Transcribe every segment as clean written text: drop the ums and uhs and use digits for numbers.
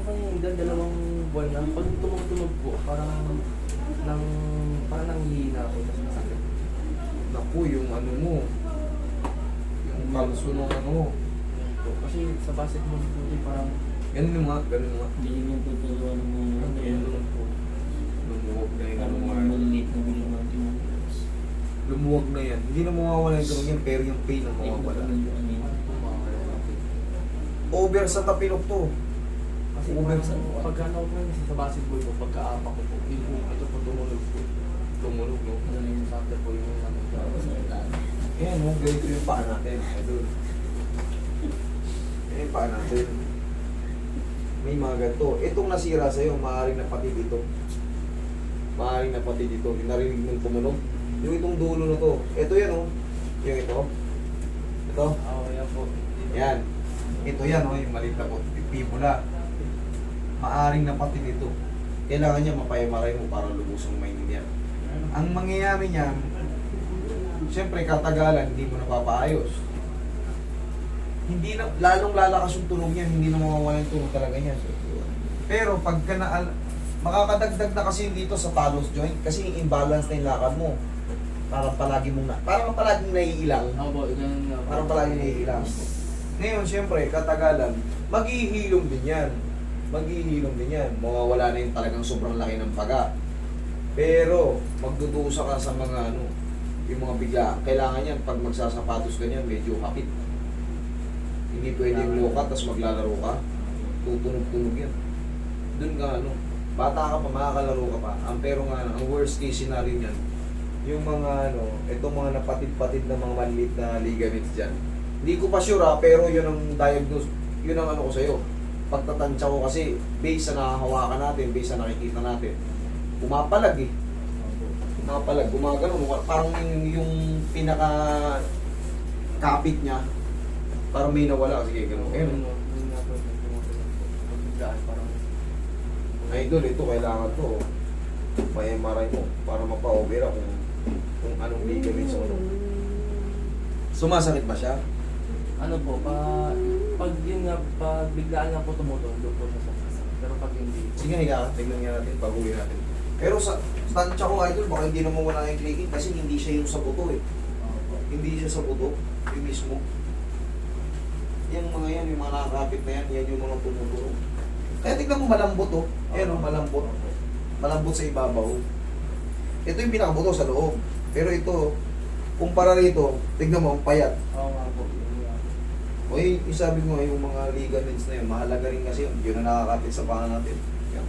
may dalawang buwan na. Pag tumog-tunog po, nang, parang nanghihina ako, tapos masakit. Naku, yung ano mo, yung kalso ng ano mo. Yun po. Kasi sa basketball po, parang Ganun mo nga, ganun mo nga. Hindi yung tuturuan mo. yun naman po. Lumuwag na yung ano Parang mo nga. maliliit na bilang ng tinuturos. Lumuwag na yan. Hindi na mawawala yung tunog yan, pero yung pain ang mawawala. Over sa tapilok to. Kasi Uber sa- pagka na po yun sa basketball po, pagka-apa ko po, yun po, ito po tumunog po. Tumunog, no? Yung sakta po yung naman. Ayan, no? Ganito yung paa natin. Idol. Ayan yung paa natin. May mga ganito. Itong nasira sa'yo, maaaring na pati dito. Maaaring na pati dito. Yung narinig mong tumunog. Yung itong dulo na to. Ito yan, oh. Yung ito. Ito. Oo, yan po. Yan. Ito yan, oh. Yung maliit na po. Fibula. Maaaring na pati dito. Kailangan niya mapayamaray mo para lubusang mainin yan. Ang mangyayari niyan, siyempre katagalan, hindi mo napapaayos. Hindi na, lalong lalakas yung tunog niyan, hindi na mawawala yung tunog talaga niyan. Pero pagka makakadagdag na kasi dito sa talus joint, kasi imbalance na yung lakad mo. Parang palaging naiilang. Oo po, ganun nga po. Parang palaging naiilang. Ngayon, siyempre, katagalan, maghihilom din yan. Maghihilom din yan. Mawawala na yung talagang sobrang laki ng paga. Pero, magdudusa ka sa mga yung mga bigla. Kailangan yan, pag magsasapatos ganyan, medyo hapit. Hindi pwede yung loka, tapos maglalaro ka. Tutunog-tunog yan. Doon ka bata ka pa, makakalaro ka pa. Pero nga, ang worst case scenario niyan, yung mga itong mga napatid-patid na mga maliit na ligaments dyan. Hindi ko pa sure pero yun ang diagnose, yun ang ko sa'yo. Pagtatansya ko kasi, based sa nakahawakan natin, based sa nakikita natin, pumapalag eh. Pumapalag, gumagano, parang yung pinaka kapit niya, parang may nawala, sige, gano'n. Yun nga po, tumutunog po. Pagbigaan, parang Idol, ito kailangan to. May MRI mo para mapa-opera kung anong ligaments o ano. Sumasakit ba siya? ano po, pag yun nga, pag biglaan nga po tumutulog, doon po siya sa sasakit. Pero pag hindi, Sige, higa ka. Tignan nga natin, pag-uwi natin. Pero sa tansya ko, idol, baka hindi naman wala yung clicking kasi hindi siya yung sa buto eh. Hindi siya sa buto, yung mismo. Yung mga yan, yung mga nakakapit na yan, yan yung mga tumutulog. Kaya tignan mo malambot oh. Ayan oh, malambot. Malambot sa ibabaw. Ito yung pinakabuto sa loob. Pero ito, kumpara rito, tignan mo, ang payat. oo nga po, yun nga. O yung sabi ko nga, yung mga ligaments na yun, mahalaga rin kasi yun. Yun na nakakapit sa paa natin. Yan.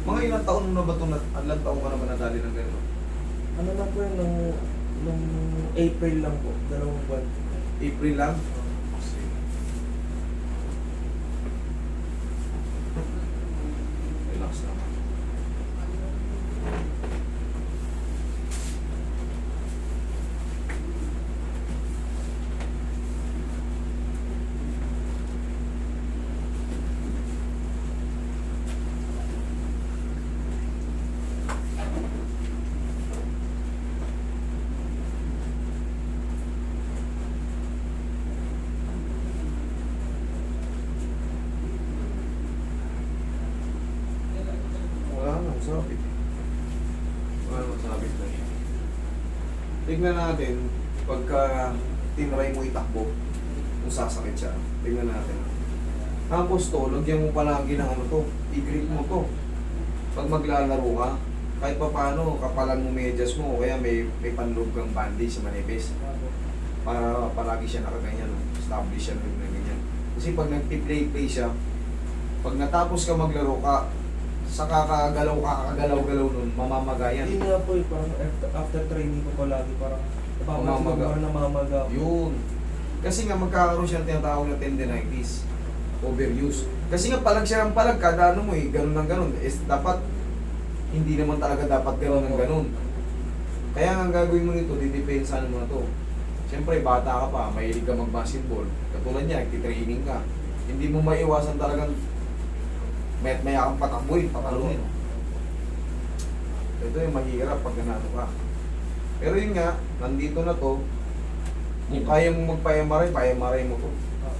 Mga ilang taon mo na ba ito, ilang taon ka na ba nadali ng gano'n? Ano lang po yun, nung April lang po, 2 buwan. April lang? Relax naman. Wala nang sabit. Wala nang sabit na siya. Tignan natin, pagka tinry mo itakbo, kung sasakit siya, tignan natin. Tapos to, lagyan mo palagi ng to, i-grip mo to. Pag maglalaro ka, kahit pa paano, kapalan mo medyas mo, o kaya may panloob kang bandage sa manipis. Para palagi siya nakaganyan, establish siya na ganyan. Kasi pag nagpi-play siya, pag natapos ka maglaro ka, sa kakagalaw-galaw nun, mamamagayan. Yun nga po, parang after training ko palagi, parang Namamaga. parang namamaga. Yun. Kasi nga magkakaroon siya ng tinatawag na tendinitis. Overuse. Kasi nga palag siya ng palag, kada ano mo ganun ng ganun. Dapat, hindi naman talaga dapat ganun ng ganun. Kaya nga ang gagawin mo nito, didepensahan mo na to. Siyempre, bata ka pa, mahilig ka mag-basketball. Katulad niya, nagtitraining ka. Hindi mo maiwasan talagang maya kang patakboy, patalunin. Ito yung mahirap pag ganano ka. Pero yun nga, nandito na to. Kung kaya mo magpa-MRI, pa-MRI mo to.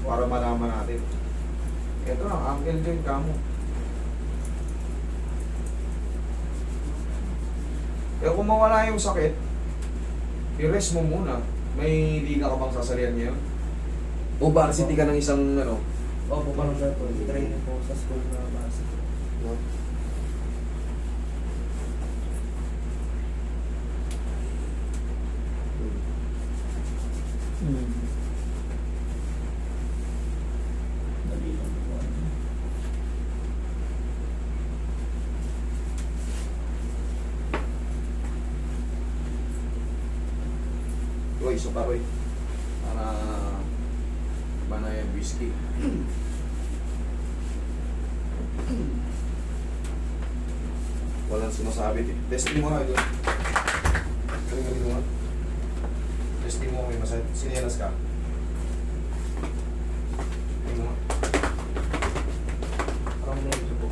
para malaman natin. Ito na, ankle joint ka mo. Kaya kung mawala yung sakit, i-rest mo muna. May liga ka bang sasalihan ngayon? O varsity ka ng isang ano? Opo, parang sir po. Training po sa school na base. No? Dali lang po. Roy, so Roy. Para iba na yung whiskey. Walang sumasabit eh. Testing mo nga doon. Galing mo nga. Testing mo may masakit. Sinelas ka. Testing mo nga. Parang medyo po.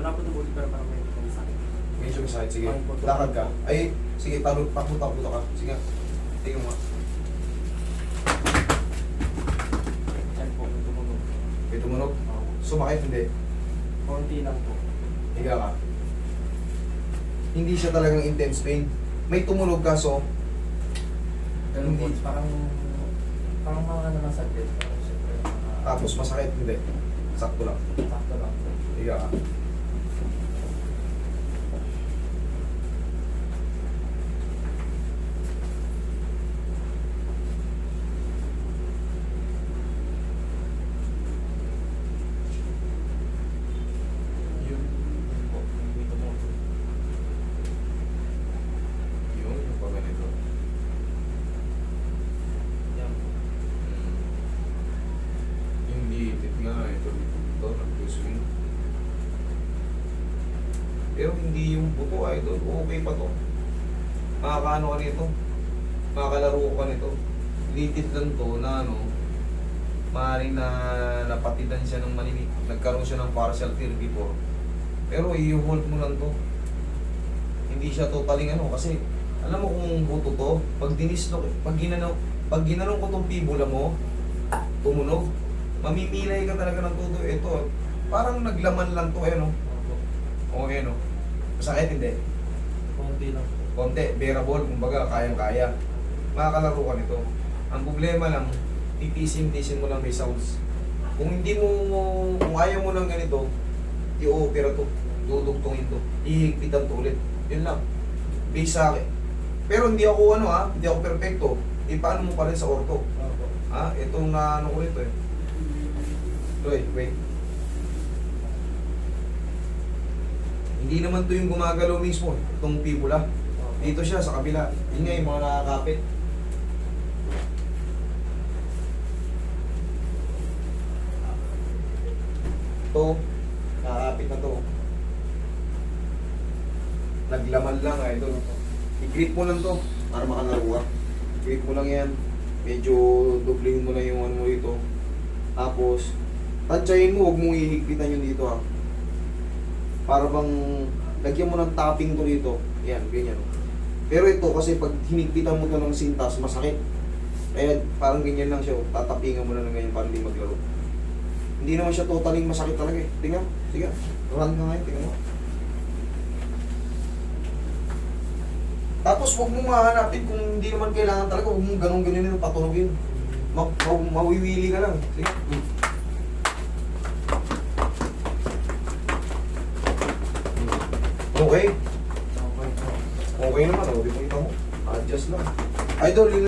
Wala po tumuli pero parang medyo po sakit. Medyo masakit. Sige. Ay, po. Lakad ka. Ay, sige. Takbo ka. Sige. Tingnan mo nga. Yan po, tumunog. May tumunog. Oo. Sumakit hindi. Konti lang po. Higa ka. Hindi siya talagang intense pain. May tumunog ka so Ganun po, Hindi. parang mga ano lang sakit. Parang siyempre, mga tapos masakit hindi. Sakto lang. sakto lang po. Higa ka. Yun. Yun po, may tumunog. Yun. Yung pag ganito. Yan po. Hindi. Tit nga. Ito. Nag-swing. Pero hindi yung buto idol. Okay pa to. Makakaano ka nito. Makakalaro ka nito. Litit lang to na ano. Maaaring na napatidan siya ng maninit. Nagkaroon siya ng partial tear before. Pero i-hold mo lang to. Hindi siya totaling ano kasi alam mo kung buto to, pag dinislok, pag ginanong ko tong fibula mo, tumunog, mamimilay ka talaga ng todo. Ito, parang naglaman lang to, ayan o. Opo. O, ayan o. Masakit hindi. Konti lang po. Konti, bearable, kumbaga, kayang-kaya. Makakalaro ka nito. Ang problema lang, titisin mo lang may sounds. Kung hindi mo, kung ayaw mo ng ganito, i-opera to, dudugtungin to, ihigpitan to ulit. Yun lang. Base sa akin. Pero hindi ako hindi ako perfecto. Paano mo pa rin sa orto? Opo. Itong na ano ko nito eh. Wait. Hindi naman to yung gumagalaw mismo eh. Itong fibula. Opo. Dito siya sa kabila. Yun nga yung mga nakakapit. To, nakakapit na to. Naglaman lang idol. I-grip mo lang to para makalaro ka. Grip mo lang yan. Medyo dobling mo lang yung ano mo dito. Tapos, tansyahin mo, huwag mong ihigpitan yun dito ha. Para bang, lagyan mo ng tapping to dito. Yan, ganyan. Pero ito, kasi pag hinigpitan mo to ng sintas, masakit. Kaya parang ganyan lang siya. Tatapingan mo na ng ganyan para hindi maglaro. Hindi naman siya totaling masakit talaga eh. Tingnan, sige. Run ka ngayon, tingnan mo. Tapos huwag mo mahanapin kung hindi naman kailangan talaga, huwag mo ganun-ganun yung patunogin. Mawiwili ka lang. Sige. Okay? Okay po. Okay naman, di mo kita mo. Adjust lang. Idol,